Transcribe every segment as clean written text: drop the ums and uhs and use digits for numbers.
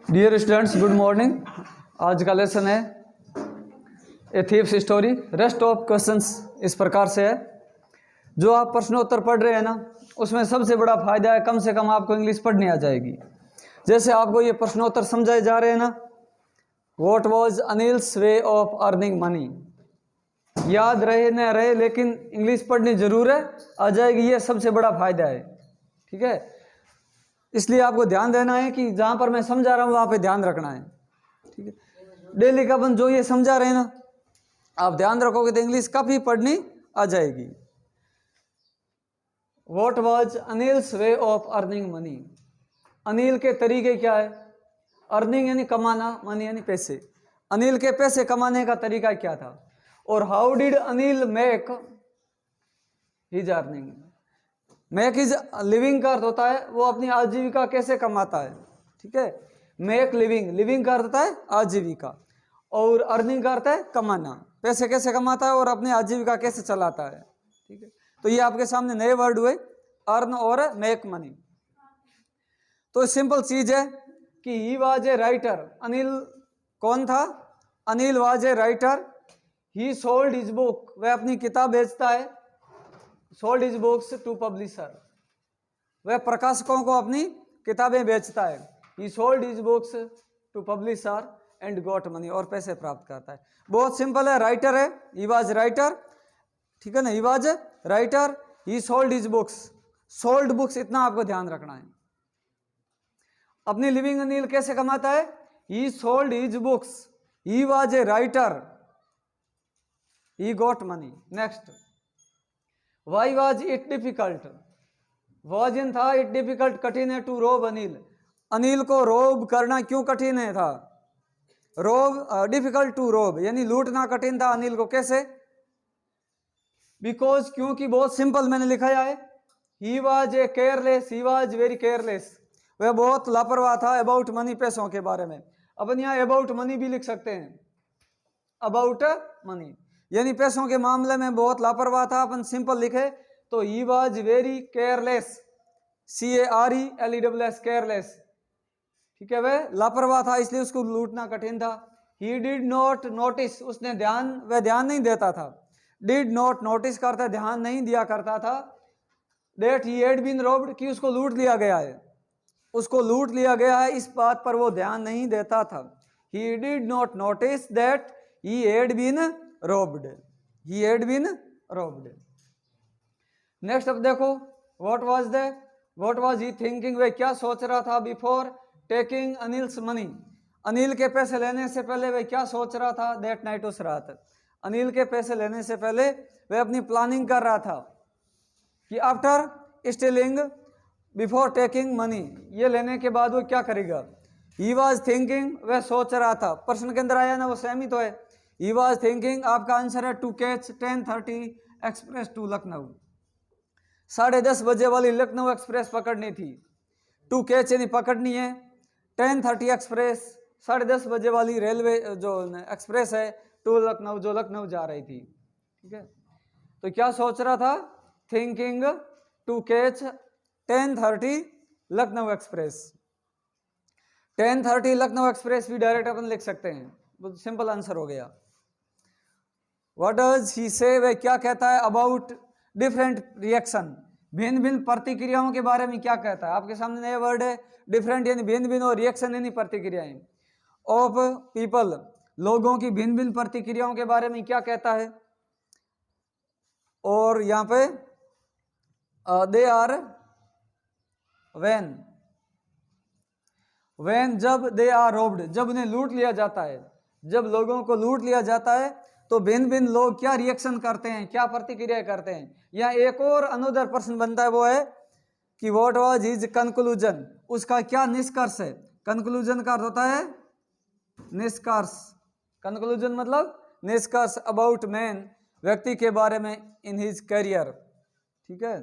Dear students, good morning. आज का lesson है a thief's story. Rest of questions इस प्रकार से है। जो आप प्रश्नोत्तर पढ़ रहे हैं ना, उसमें सबसे बड़ा फायदा है कम से कम आपको इंग्लिश पढ़नी आ जाएगी। जैसे आपको ये प्रश्नोत्तर समझाए जा रहे हैं ना, what was Anil's way of earning money, याद रहे न रहे लेकिन इंग्लिश पढ़नी जरूर है, आ जाएगी। ये सबसे बड़ा फायदा है, ठीक है। इसलिए आपको ध्यान देना है कि जहां पर मैं समझा रहा हूं वहां पे ध्यान रखना है, ठीक है। डेली का अपन जो ये समझा रहे हैं ना, आप ध्यान रखोगे तो इंग्लिश काफी पढ़नी आ जाएगी। What was Anil's way of earning money, Anil के तरीके क्या है। अर्निंग यानी कमाना, मनी यानी पैसे। अनिल के पैसे कमाने का तरीका क्या था। और how did Anil make his earning. Make his living का अर्थ होता है वो अपनी आजीविका कैसे कमाता है, ठीक है। मेक लिविंग, लिविंग का अर्थ होता है आजीविका, और अर्निंग का अर्थ है कमाना, पैसे कैसे कमाता है और अपनी आजीविका कैसे चलाता है, ठीक है। तो ये आपके सामने नए वर्ड हुए, अर्न और मेक मनी। तो सिंपल चीज है कि he was a writer. Anil कौन था। Anil was a writer. He sold his book, वह अपनी किताब बेचता है। Sold his books to publisher, वह प्रकाशकों को अपनी किताबें बेचता है। He sold his books to publisher and got money, और पैसे प्राप्त करता है। बहुत सिंपल है, राइटर है, ही वाज राइटर, ठीक है ना। He was writer, he sold his books. Sold books, इतना आपको ध्यान रखना है। अपनी लिविंग अनिल कैसे कमाता है। He sold his books, he was a writer, he got money. Next, why was it difficult. वाजन था इट डिफिकल्ट, कठिन है, टू रोब अनिल। अनिल को रोब करना क्यों कठिन है था। रोब डिफिकल्ट टू रोब, यानी लूटना कठिन था अनिल को। कैसे। बिकॉज, क्योंकि बहुत सिंपल मैंने लिखाया है। He was a careless, he was very careless, वह बहुत लापरवाह था अबाउट मनी, पैसों के बारे में। अपन यहाँ अबाउट मनी भी लिख सकते हैं, अबाउट मनी, यानी पैसों के मामले में बहुत लापरवाह था। अपन सिंपल लिखे तो he was very careless, CARELESS, careless, ठीक है। वह लापरवाह था इसलिए उसको लूटना कठिन था। ही डिड नॉट नोटिस, उसने वह ध्यान नहीं देता था। डिड नॉट नोटिस करता, ध्यान नहीं दिया करता था। That he had been robbed, कि उसको लूट लिया गया है, उसको लूट लिया गया है, इस बात पर वो ध्यान नहीं देता था। He did not notice that he had been robbed, he had been robbed. Next अब देखो, व्हाट वाज ही थिंकिंग, वह क्या सोच रहा था। Before taking Anil's money, Anil के पैसे लेने से पहले वह क्या सोच रहा था। दैट नाइट, उस रात, अनिल के पैसे लेने से पहले वह अपनी प्लानिंग कर रहा था कि after stealing before taking money, ये लेने के बाद वो क्या करेगा। ही वाज थिंकिंग, वह सोच रहा था। प्रश्न के अंदर आया ना, वो सहमी तो है। ही वाज थिंकिंग, आपका आंसर है to catch 10:30 express to Lucknow. 10:30 बजे वाली लखनऊ एक्सप्रेस पकड़नी थी। टू कैच यानी पकड़नी है। 10:30 एक्सप्रेस, 10:30 बजे वाली रेलवे जो एक्सप्रेस है टू लखनऊ, जो लखनऊ जा रही थी, ठीक है। तो क्या सोच रहा था। Thinking to catch 10:30 Lucknow express. 10:30 Lucknow express भी डायरेक्ट अपन लिख सकते हैं, बहुत सिंपल आंसर हो गया। व्हाट डज ही से, वह क्या कहता है। अबाउट डिफरेंट रिएक्शन, भिन्न भिन्न प्रतिक्रियाओं के बारे में क्या कहता है। आपके सामने नया वर्ड है, डिफरेंट यानी भिन्न भिन्न, और रिएक्शन यानी प्रतिक्रियाएं। ऑफ पीपल, लोगों की भिन्न भिन्न प्रतिक्रियाओं के बारे में क्या कहता है। और यहाँ पे दे आर when जब, दे आर रोब्ड, जब उन्हें लूट लिया जाता है, जब लोगों को लूट लिया जाता है तो भिन्न भिन्न लोग क्या रिएक्शन करते हैं, क्या प्रतिक्रिया करते हैं। यहाँ एक और अनदर प्रश्न बनता है, वो है कि व्हाट वाज हिज कंक्लूजन, उसका क्या निष्कर्ष है। कंक्लूजन का अर्थ होता है निष्कर्ष, कंक्लूजन मतलब निष्कर्ष। अबाउट मैन, व्यक्ति के बारे में, इन हिज करियर, ठीक है।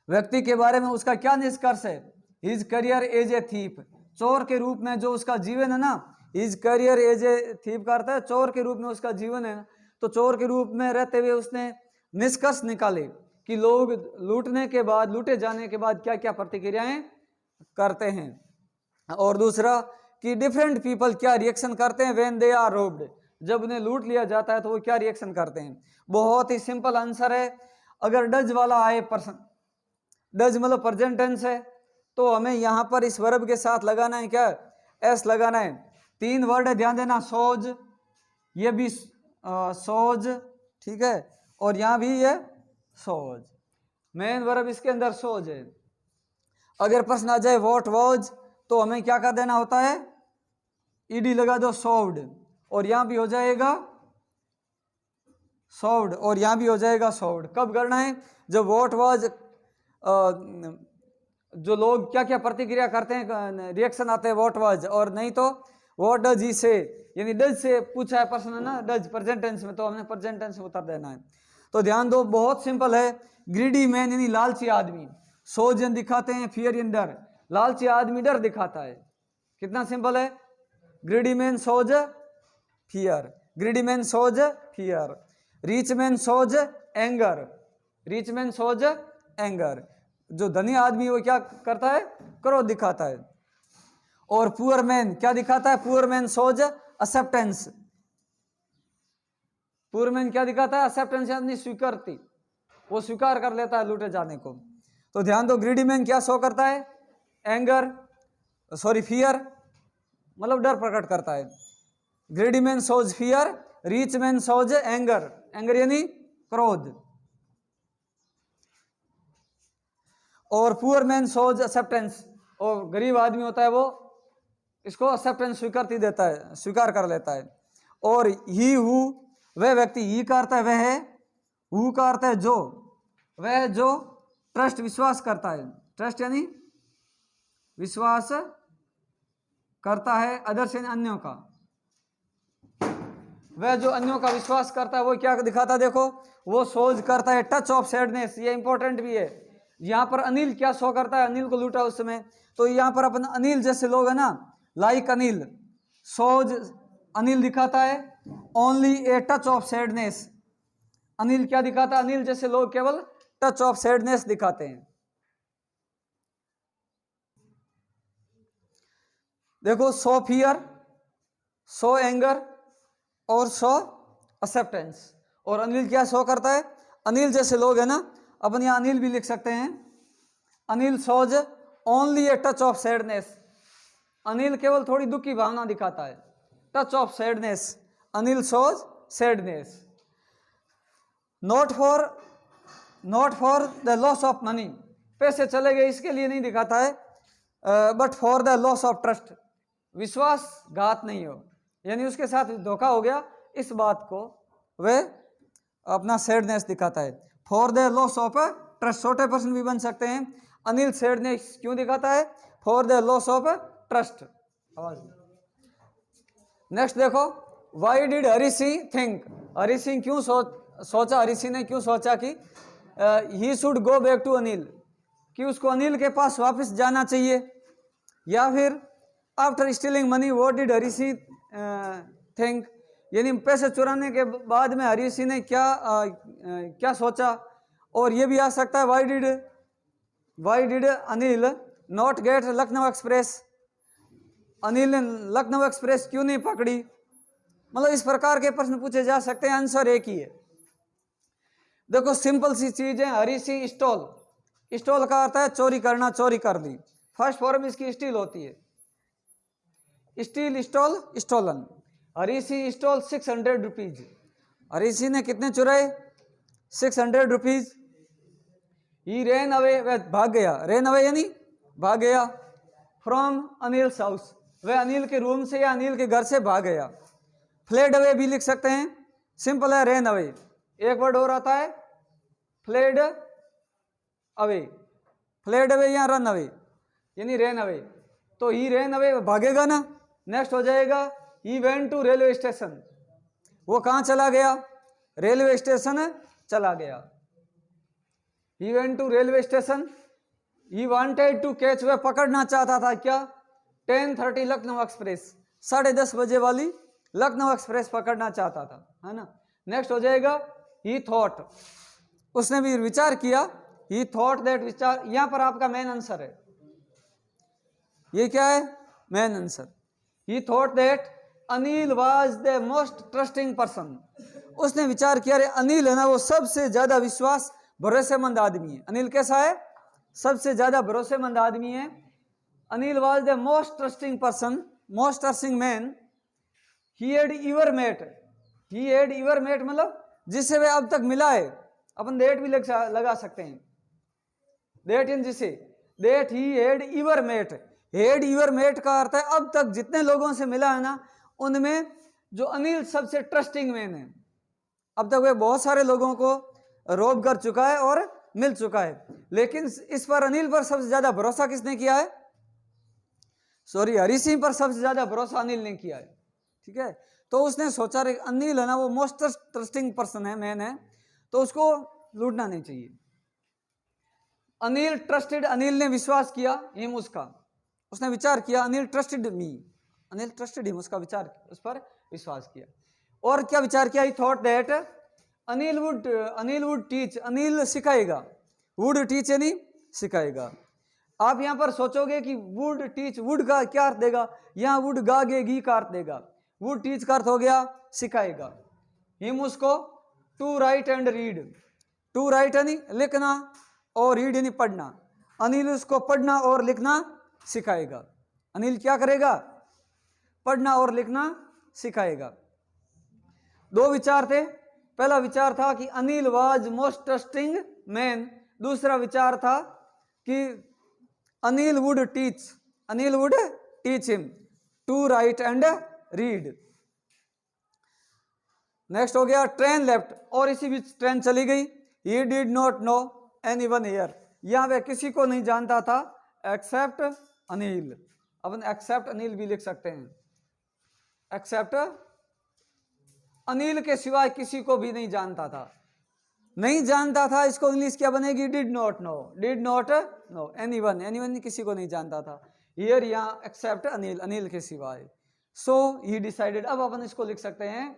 व्यक्ति के बारे में उसका क्या निष्कर्ष है। His career as a thief, चोर के रूप में जो उसका जीवन है ना। His career as a thief का अर्थ है चोर के रूप में उसका जीवन है। तो चोर के रूप में रहते हुए उसने निष्कर्ष निकाले कि लोग लूटने के बाद, लूटे जाने के बाद क्या क्या प्रतिक्रियाएं करते हैं। और दूसरा, कि डिफरेंट पीपल क्या रिएक्शन करते हैं व्हेन दे आर रोब्ड, जब उन्हें लूट लिया जाता है तो वो क्या रिएक्शन करते हैं। बहुत ही सिंपल आंसर है। अगर डज वाला आए पर्सन, डज मतलब प्रेजेंट टेंस है, तो हमें यहाँ पर इस वर्ब के साथ लगाना है क्या, एस लगाना है। 3 वर्ड है, ध्यान देना, सोज, ये भी सोज, ठीक है, और यहाँ भी ये सोज, मेन वर्ब इसके अंदर सोज है। अगर प्रश्न आ जाए व्हाट वाज, तो हमें क्या कर देना होता है, ईडी लगा दो, सोव्ड, और यहाँ भी हो जाएगा सोव्ड, और यहाँ भी हो जाएगा सोव्ड। कब करना है, जब व्हाट वाज, जो लोग क्या क्या प्रतिक्रिया करते हैं, रिएक्शन आते हैं व्हाट वाज, और नहीं तो व्हाट डज ही से, यानी डज से पूछा है प्रश्न है ना, डज प्रेजेंट टेंस में, तो हमने प्रेजेंट टेंस में उत्तर देना है। तो ध्यान दो, बहुत सिंपल है। ग्रीडी मैन यानी लालची आदमी, सोज दिखाते हैं, फियर इन डर, लालची आदमी डर दिखाता है। कितना सिंपल है, ग्रीडी मैन सोज फियर, ग्रीडी मैन सोज फियर। रिच मैन सोज एंगर, रिच मैन सोज एंगर, जो धनी आदमी वो क्या करता है, क्रोध दिखाता है। और पुअर मैन क्या दिखाता है, पुअर मैन सोज एक्सेप्टेंस, पुअर मैन क्या दिखाता है, एक्सेप्टेंस यानी स्वीकृति, वो स्वीकार कर लेता है लूटे जाने को। तो ध्यान दो, ग्रीडी मैन क्या शो करता है, एंगर, सॉरी फियर, मतलब डर प्रकट करता है। ग्रीडी मैन सोज फियर, रिच मैन सोज एंगर, एंगर यानी क्रोध, और पुअर मैन सोज एक्सेप्टेंस, और गरीब आदमी होता है वो इसको एक्सेप्टेंस स्वीकृति देता है, स्वीकार कर लेता है। और ही हु, वह व्यक्ति, ही का अर्थ है वह है, हु का अर्थ है जो, वह जो ट्रस्ट विश्वास करता है, ट्रस्ट यानी विश्वास करता है, अदर्स यानी अन्यों का, वह जो अन्यों का विश्वास करता है वो क्या दिखाता है, देखो वो सोज करता है टच ऑफ सैडनेस, ये इंपॉर्टेंट भी है। यहाँ पर अनिल क्या शो करता है, अनिल को लूटा उस समय, तो यहाँ पर अपन अनिल जैसे लोग है ना, लाइक अनिल, सोज अनिल दिखाता है only a touch of sadness, Anil क्या दिखाता है, अनिल जैसे लोग केवल टच ऑफ सैडनेस दिखाते हैं। देखो सो फियर, सो एंगर और सो एक्सेप्टेंस, और अनिल क्या शो करता है, अनिल जैसे लोग है ना, अपन यहाँ अनिल भी लिख सकते हैं, Anil shows only a touch of sadness, Anil केवल थोड़ी दुख की भावना दिखाता है, touch of sadness, Anil shows sadness. Not for the loss of money, पैसे चले गए इसके लिए नहीं दिखाता है, but for the loss of trust, विश्वासघात नहीं हो, यानी उसके साथ धोखा हो गया, इस बात को वह अपना सैडनेस दिखाता है। For the loss of trust, छोटे पर्सन भी बन सकते हैं, अनिल सैडनेस क्यों दिखाता है, for the loss of trust. Next देखो, why did Hari Singh think, Hari Singh क्यों सोचा, हरी सिंह ने क्यों सोचा कि he should go back to Anil, कि उसको अनिल के पास वापस जाना चाहिए, या फिर after stealing money what did Hari Singh think, यानी पैसे चुराने के बाद में हरी सिंह ने क्या सोचा। और ये भी आ सकता है why did Anil not gate Lucknow express, Anil ने लखनऊ एक्सप्रेस क्यों नहीं पकड़ी, मतलब इस प्रकार के प्रश्न पूछे जा सकते हैं, आंसर एक ही है। देखो सिंपल सी चीज है, हरी सिंह स्टॉल, स्टॉल का अर्थ है चोरी करना, चोरी कर दी, फर्स्ट फॉर्म इसकी स्टील होती है, steel stall stolen. Hari Singh stall 600 rupees, हरी सिंह ने कितने चुराए, 600 रुपीज। ही रेन अवे, वह भाग गया, रेन अवे यानी भाग गया, फ्रॉम अनिल्स हाउस, वह अनिल के रूम से या अनिल के घर से भाग गया। फ्लेड अवे भी लिख सकते हैं, सिंपल है रेन अवे, एक वर्ड और आता है फ्लेड अवे, फ्लेड अवे या रन अवे यानी रेन अवे, तो ही रेन अवे भागेगा ना। नेक्स्ट हो जाएगा he went to railway station, वो कहाँ चला गया, रेलवे स्टेशन चला गया, he went to railway station. He wanted to catch, वह पकड़ना चाहता था क्या, 10:30 लखनऊ एक्सप्रेस, 10:30 बजे वाली लखनऊ एक्सप्रेस पकड़ना चाहता था, है ना। नेक्स्ट हो जाएगा ही थॉट, उसने भी विचार किया, ही थॉट दैट, विचार, यहां पर आपका मेन आंसर है, ये क्या है main answer. He thought that Anil was the most trusting person. उसने विचार किया, अरे अनिल है ना वो सबसे ज्यादा विश्वास भरोसेमंद आदमी है। अनिल कैसा है? सबसे ज्यादा भरोसेमंद आदमी है। Anil was the most trusting person, most trusting man he had ever met. He had ever met मतलब जिससे वह अब तक मिला है। अपन डेट भी लगा सकते हैं, डेट इन जिसे, that he had ever met. Had ever met का अर्थ है अब तक जितने लोगों से मिला है ना, उनमें जो अनिल सबसे ट्रस्टिंग मैन है। अब तक वह बहुत सारे लोगों को रोब कर चुका है और मिल चुका है, लेकिन इस पर अनिल पर सबसे ज्यादा भरोसा किसने किया है? सॉरी, हरि सिंह पर सबसे ज्यादा भरोसा अनिल ने किया है। ठीक है, तो उसने सोचा रे अनिल है ना वो मोस्ट ट्रस्टिंग पर्सन है, मैन है, तो उसको लूटना नहीं चाहिए। अनिल ट्रस्टेड, अनिल ने विश्वास किया हिम, उसका, उसने विचार किया Anil trusted me, Anil trusted him, उसका विचार, उस पर विश्वास किया। और क्या विचार किया? ही thought that Anil would teach, Anil सिखाएगा, वुड टीच यानी सिखाएगा। आप यहां पर सोचोगे कि वुड टीच, वुड का क्या अर्थ देगा? यहां वुड गागेगी का अर्थ देगा। वुड टीच का अर्थ हो गया सिखाएगा। हिम उसको to write and read, to write यानी लिखना और रीड यानी पढ़ना। अनिल उसको पढ़ना और लिखना सिखाएगा। अनिल क्या करेगा? पढ़ना और लिखना सिखाएगा। दो विचार थे। पहला विचार था कि Anil was most trusting man, दूसरा विचार था कि Anil would teach, Anil would teach him to write and read. Next हो गया ट्रेन लेफ्ट, और इसी बीच ट्रेन चली गई। ही did not know anyone here, यहां वह किसी को नहीं जानता था एक्सेप्ट अनिल। अपन एक्सेप्ट अनिल भी लिख सकते हैं, एक्सेप्ट अनिल के सिवाय किसी को भी नहीं जानता था। नहीं जानता था, इसको इंग्लिश क्या बनेगी? Did not know, did not know anyone, anyone किसी को नहीं जानता था। हियर यहाँ एक्सेप्ट अनिल, अनिल के सिवाय। सो ही डिसाइडेड, अब अपन इसको लिख सकते हैं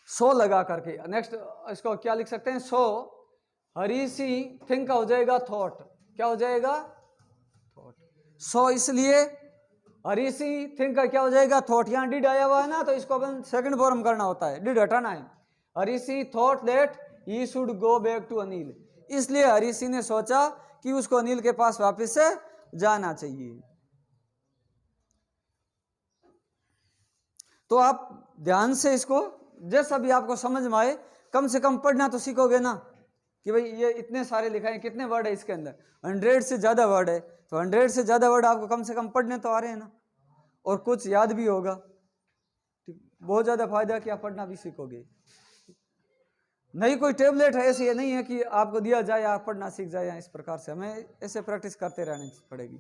सो लगा करके। नेक्स्ट इसको क्या लिख सकते हैं? सो हरी सी थिंक का हो जाएगा थॉट, क्या हो जाएगा? थॉट। सो इसलिए हरी सी थिंक का क्या हो जाएगा? थॉट। यहाँ डिड आया हुआ है ना, तो इसको अपन सेकंड फॉर्म करना होता है, डिड हटाना है। हरी सी thought that he should go back to Anil, इसलिए हरी सी ने सोचा कि उसको अनिल के पास वापस से जाना चाहिए। तो आप ध्यान से इसको, जैसा भी आपको समझ में आए, कम से कम पढ़ना तो सीखोगे ना, कि भाई ये इतने सारे लिखा है, कितने वर्ड है इसके अंदर, 100 से ज्यादा वर्ड है, तो 100 से ज्यादा वर्ड आपको कम से कम पढ़ने तो आ रहे हैं ना, और कुछ याद भी होगा। बहुत ज्यादा फायदा कि आप पढ़ना भी सीखोगे। नहीं कोई टेबलेट है, ऐसी नहीं है कि आपको दिया जाए आप पढ़ना सीख जाए, इस प्रकार से हमें ऐसे प्रैक्टिस करते रहनी पड़ेगी।